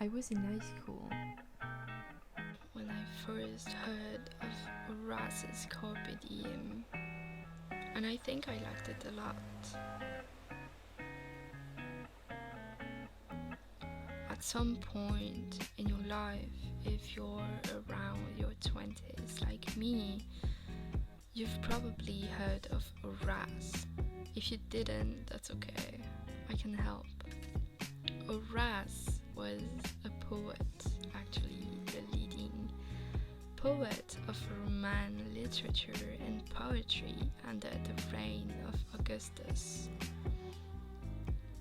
I was in high school when I first heard of Horace's Carpe Diem, and I think I liked it a lot. At some point in your life, if you're around your 20s like me, you've probably heard of Horace. If you didn't, that's okay, I can help. Horace was a poet, actually the leading poet of Roman literature and poetry under the reign of Augustus.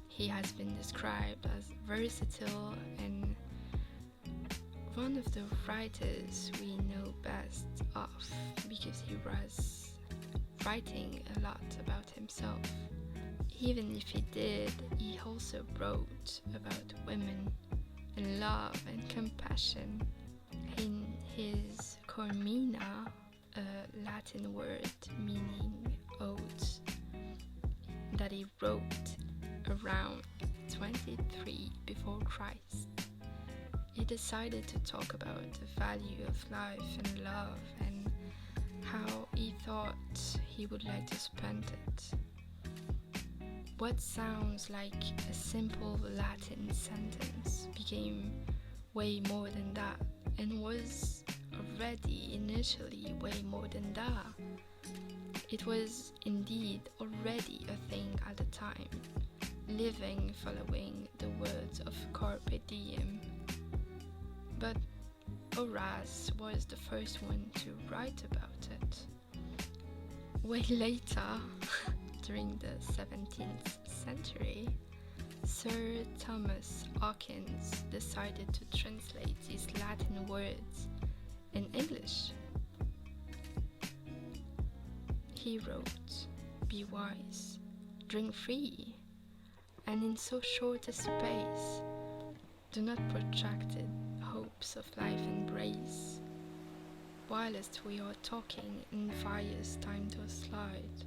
He has been described as versatile and one of the writers we know best of because he was writing a lot about himself. Even if he did, he also wrote about women and love and compassion. In his Carmina, a Latin word meaning ode that he wrote around 23 before Christ, he decided to talk about the value of life and love and how he thought he would like to spend it. What sounds like a simple Latin sentence became way more than that and was already initially way more than that. It was indeed already a thing at the time, living following the words of Carpe Diem. But Horace was the first one to write about it. Way later, during the 17th century, Sir Thomas Hawkins decided to translate these Latin words in English. He wrote, "Be wise, drink free, and in so short a space, do not protracted hopes of life embrace. Whilst we are talking, in fire's time doth slide.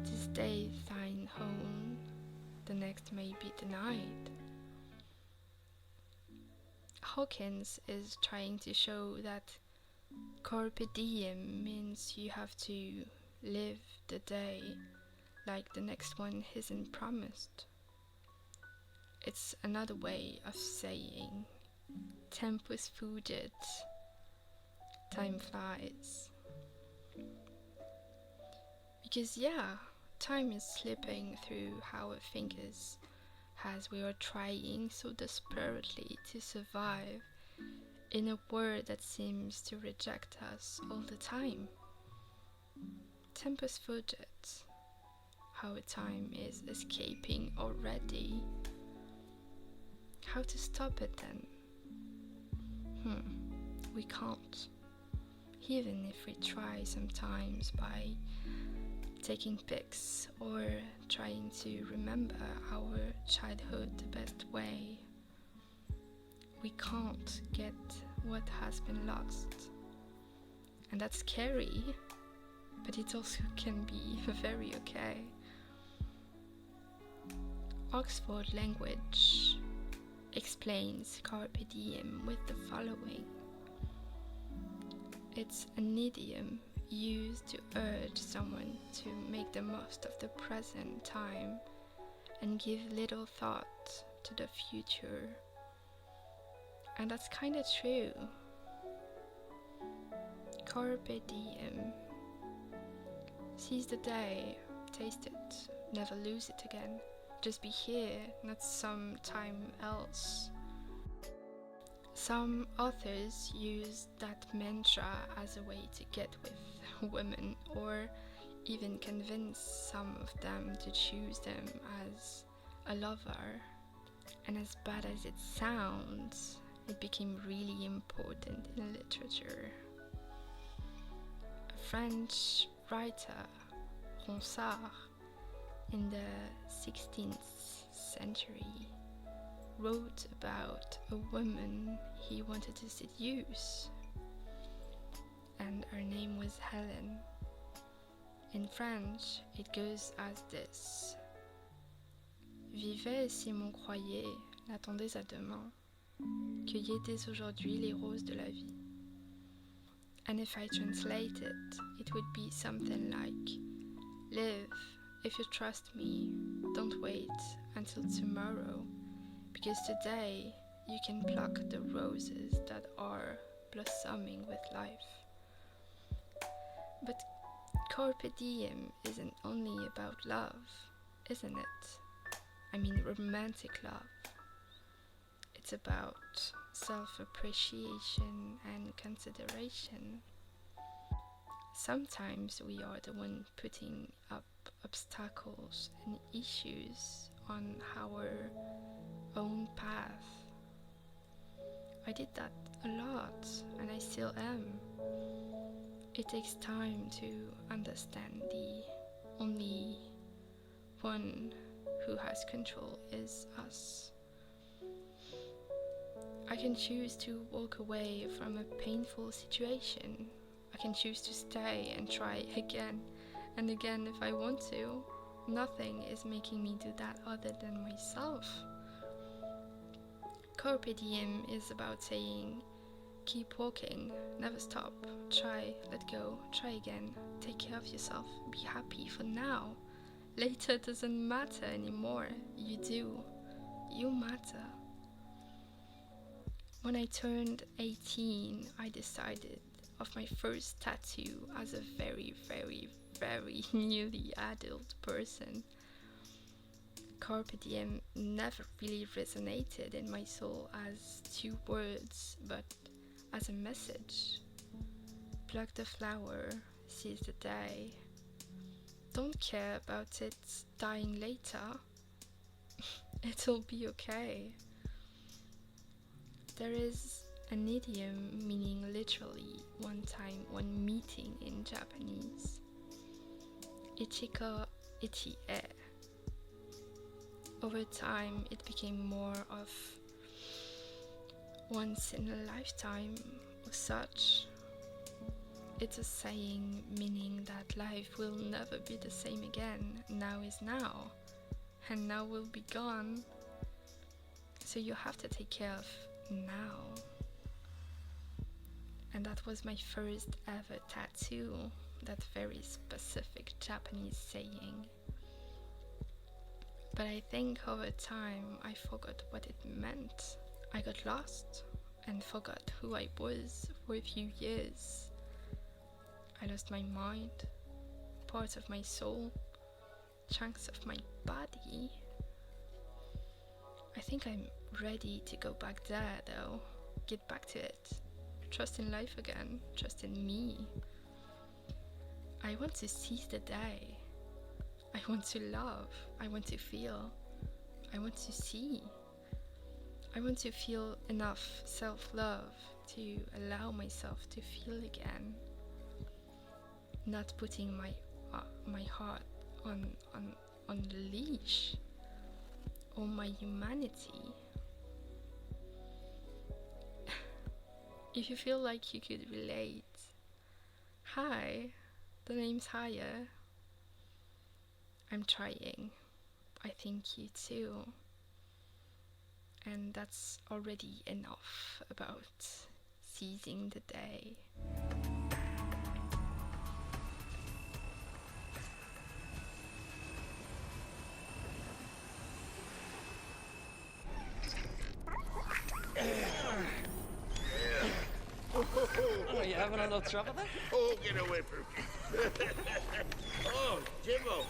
This day thine own, the next may be denied." Hawkins is trying to show that Carpe Diem means you have to live the day like the next one isn't promised. It's another way of saying tempus fugit, time flies. Because time is slipping through our fingers as we are trying so desperately to survive in a world that seems to reject us all the time. Tempus fugit, how time is escaping already. How to stop it then? We can't. Even if we try sometimes by taking pics or trying to remember our childhood the best way, we can't get what has been lost. And that's scary, but it also can be very okay. Oxford Language explains Carpe Diem with the following. It's an idiom used to urge someone to make the most of the present time and give little thought to the future. And that's kinda true. Carpe Diem. Seize the day, taste it, never lose it again. Just be here, not sometime else. Some authors use that mantra as a way to get with women, or even convince some of them to choose them as a lover. And as bad as it sounds, it became really important in literature. A French writer, Ronsard, in the 16th century, wrote about a woman he wanted to seduce, and her name was Helen. In French, it goes as this: Vivez si m'on croyait, l'attendez à demain. Cueillez dès aujourd'hui les roses de la vie. And if I translate it, it would be something like, live, if you trust me, don't wait until tomorrow, because today you can pluck the roses that are blossoming with life. But Carpe Diem isn't only about love, isn't it? I mean romantic love. It's about self-appreciation and consideration. Sometimes we are the one putting up obstacles and issues on our own path. I did that a lot, and I still am. It takes time to understand the only one who has control is us. I can choose to walk away from a painful situation. I can choose to stay and try again and again if I want to. Nothing is making me do that other than myself. Carpe Diem is about saying, keep walking, never stop, try, let go, try again, take care of yourself, be happy for now. Later doesn't matter anymore. You do. You matter. When I turned 18, I decided of my first tattoo as a very, very, very newly adult person. Carpe Diem never really resonated in my soul as 2 words, but as a message. Pluck the flower, seize the day. Don't care about it dying later. It'll be okay. There is an idiom meaning literally one time, one meeting in Japanese. Ichika ichi e. Over time, it became more of once in a lifetime or such. It's a saying meaning that life will never be the same again. Now is now, and now will be gone. So you have to take care of now. And that was my first ever tattoo, that very specific Japanese saying. But I think over time I forgot what it meant. I got lost and forgot who I was for a few years. I lost my mind, parts of my soul, chunks of my body. I think I'm ready to go back there though, get back to it. Trust in life again, trust in me. I want to seize the day. I want to love, I want to feel, I want to see. I want to feel enough self-love to allow myself to feel again. Not putting my heart on the leash, or my humanity. If you feel like you could relate, hi, the name's Haya. I'm trying. I think you too. And that's already enough about seizing the day. Oh, you having a little trouble there? Oh, get away from me. Oh, Jimbo.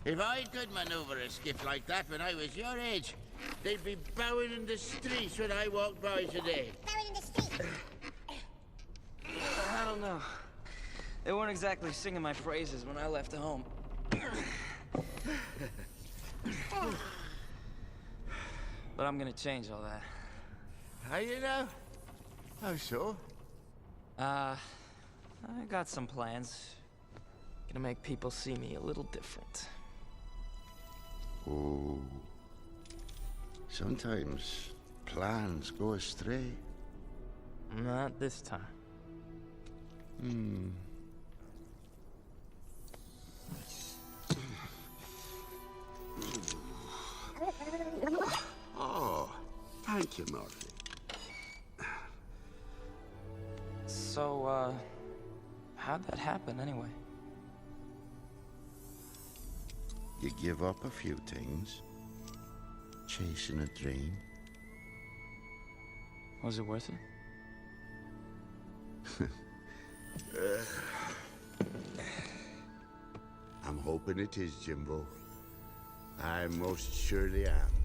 If I could maneuver a skiff like that when I was your age, they'd be bowing in the streets when I walked by today. Buried in the street. I don't know. They weren't exactly singing my praises when I left home. But I'm gonna change all that. How you know? How so? I got some plans. Gonna make people see me a little different. Oh. Sometimes plans go astray. Not this time. Oh, Thank you, Murphy. So, how'd that happen anyway? You give up a few things. Chasing a dream. Was it worth it? I'm hoping it is, Jimbo. I most surely am.